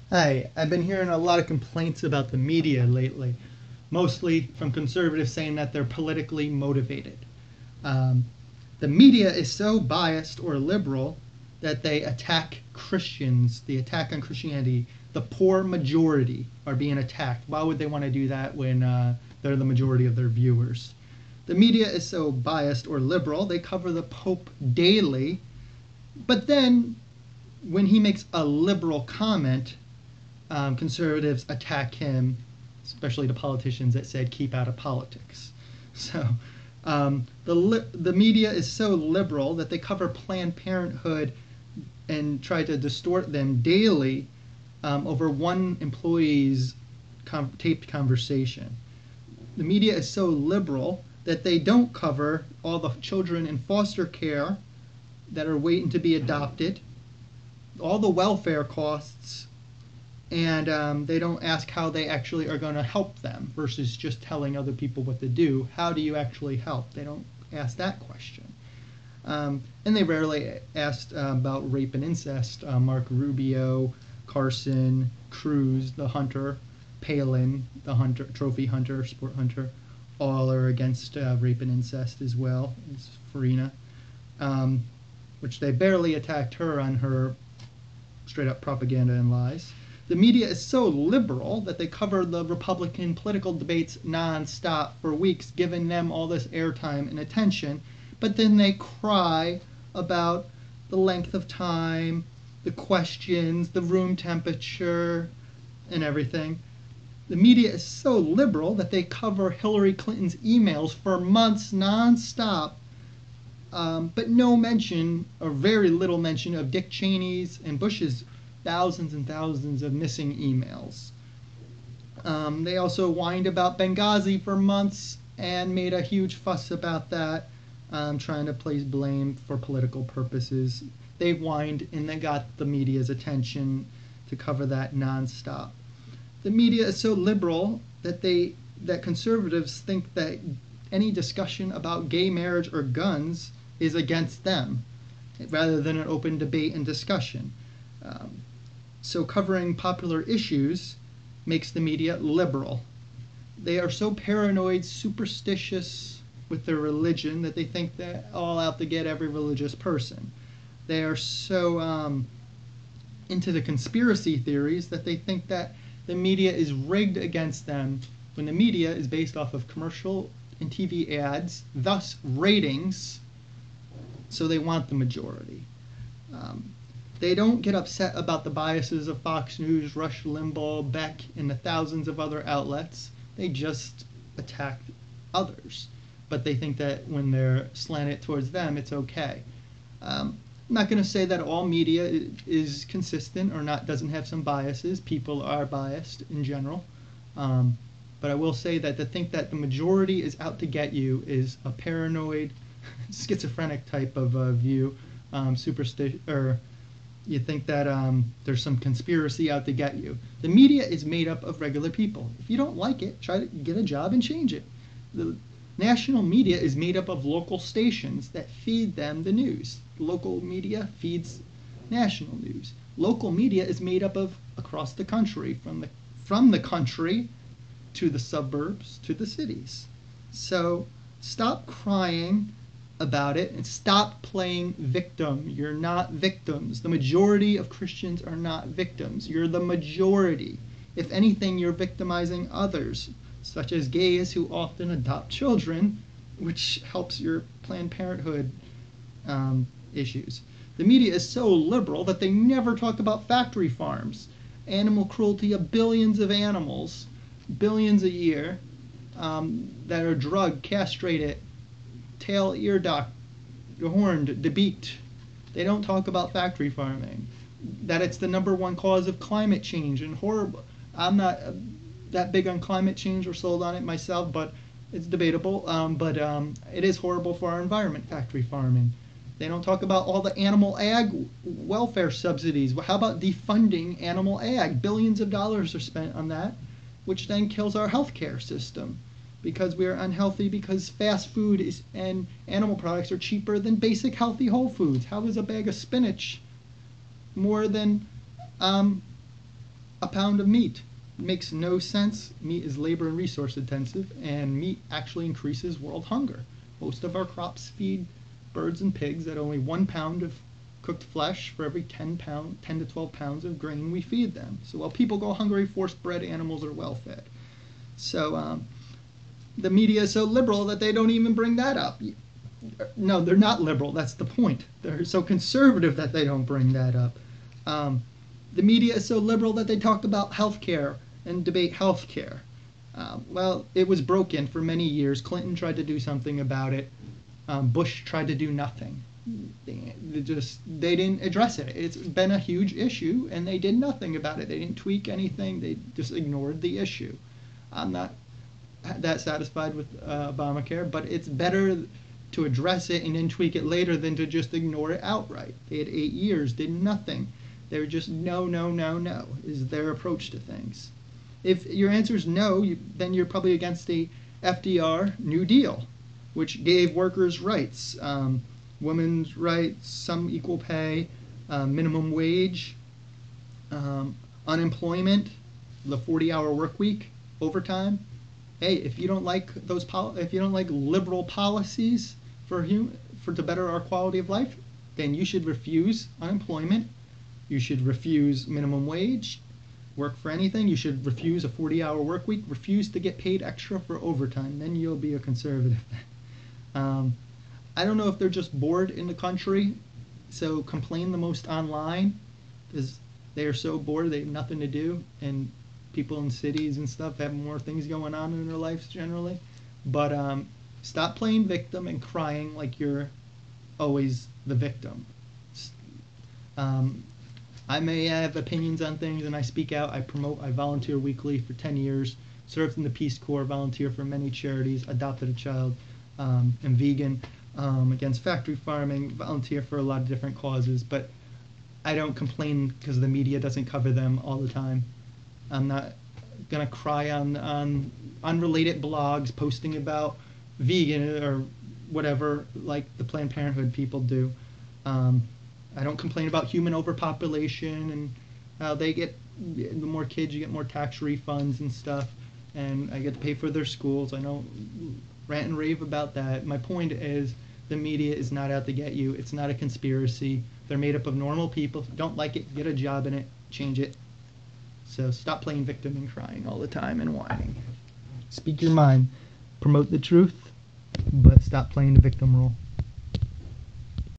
Hi, I've been hearing a lot of complaints about the media lately, mostly from conservatives saying that they're politically motivated. Um, the media is so biased or liberal that they attack Christians, the attack on Christianity. The poor majority are being attacked. Why would they want to do that when they're the majority of their viewers? The media is so biased or liberal, they cover the Pope daily, but then when he makes a liberal comment, conservatives attack him, especially the politicians that said keep out of politics. So the media is so liberal that they cover Planned Parenthood and try to distort them daily over one employee's taped conversation. The media is so liberal that they don't cover all the children in foster care that are waiting to be adopted, all the welfare costs, and they don't ask how they actually are going to help them versus just telling other people what to do. How do you actually help? They don't ask that question. And they rarely asked about rape and incest. Mark Rubio, Carson, Cruz, the hunter, Palin, the hunter, trophy hunter, sport hunter, all are against rape and incest as well as Farina, which they barely attacked her on her straight up propaganda and lies. The media is so liberal that they cover the Republican political debates nonstop for weeks, giving them all this airtime and attention, but then they cry about the length of time, the questions, the room temperature, and everything. The media is so liberal that they cover Hillary Clinton's emails for months nonstop, but no mention, or very little mention, of Dick Cheney's and Bush's thousands and thousands of missing emails. They also whined about Benghazi for months and made a huge fuss about that, trying to place blame for political purposes. They whined and they got the media's attention to cover that nonstop. The media is so liberal that conservatives think that any discussion about gay marriage or guns is against them, rather than an open debate and discussion. So covering popular issues makes the media liberal. They are so paranoid, superstitious with their religion that they think they're all out to get every religious person. They are so into the conspiracy theories that they think that the media is rigged against them, when the media is based off of commercial and TV ads, thus ratings, so they want the majority. They don't get upset about the biases of Fox News, Rush Limbaugh, Beck, and the thousands of other outlets. They just attack others. But they think that when they're slanted towards them, it's okay. I'm not going to say that all media is consistent or doesn't have some biases. People are biased in general. But I will say that to think that the majority is out to get you is a paranoid, schizophrenic type of view. You think that there's some conspiracy out to get you. The media is made up of regular people. If you don't like it, try to get a job and change it. The national media is made up of local stations that feed them the news. Local media feeds national news. Local media is made up of across the country, from the country to the suburbs to the cities. So stop crying about it and stop playing victim. You're not victims. The majority of Christians are not victims. You're the majority. If anything, you're victimizing others, such as gays who often adopt children, which helps your Planned Parenthood issues. The media is so liberal that they never talk about factory farms, animal cruelty of billions of animals, billions a year, that are drugged, castrated, tail, ear docked, horned, debeaked. They don't talk about factory farming. That it's the #1 cause of climate change and horrible. I'm not that big on climate change or sold on it myself, but it's debatable. But it is horrible for our environment, factory farming. They don't talk about all the animal ag welfare subsidies. How about defunding animal ag? Billions of dollars are spent on that, which then kills our healthcare system, because we are unhealthy, because fast food and animal products are cheaper than basic healthy whole foods. How is a bag of spinach more than a pound of meat. It makes no sense. Meat is labor and resource intensive, and meat actually increases world hunger. Most of our crops feed birds and pigs at only 1 pound of cooked flesh for every 10 to 12 pounds of grain we feed them. So while people go hungry, force-bred animals are well fed. So the media is so liberal that they don't even bring that up. No, they're not liberal. That's the point. They're so conservative that they don't bring that up. The media is so liberal that they talk about healthcare and debate healthcare. Well, it was broken for many years. Clinton tried to do something about it. Bush tried to do nothing. They didn't address it. It's been a huge issue, and they did nothing about it. They didn't tweak anything. They just ignored the issue. I'm not that satisfied with Obamacare, but it's better to address it and then tweak it later than to just ignore it outright. They had 8 years, did nothing. They were just no, no, no, no, is their approach to things. If your answer is no, then you're probably against the FDR New Deal, which gave workers rights, women's rights, some equal pay, minimum wage, unemployment, the 40-hour work week, overtime. Hey, if you don't like if you don't like liberal policies to better our quality of life, then you should refuse unemployment. You should refuse minimum wage, work for anything. You should refuse a 40-hour work week. Refuse to get paid extra for overtime. Then you'll be a conservative. I don't know if they're just bored in the country, so complain the most online because they are so bored they have nothing to do, and people in cities and stuff have more things going on in their lives generally. But stop playing victim and crying like you're always the victim. I may have opinions on things and I speak out. I volunteer weekly for 10 years, served in the Peace Corps, volunteer for many charities, adopted a child, am vegan, against factory farming, volunteer for a lot of different causes, but I don't complain because the media doesn't cover them all the time. I'm not going to cry on unrelated blogs posting about vegan or whatever like the Planned Parenthood people do. I don't complain about human overpopulation and how they get, the more kids you get more tax refunds and stuff, and I get to pay for their schools. I don't rant and rave about that. My point is the media is not out to get you. It's not a conspiracy. They're made up of normal people. If you don't like it, get a job in it, change it. So stop playing victim and crying all the time and whining. Speak your mind. Promote the truth, but stop playing the victim role.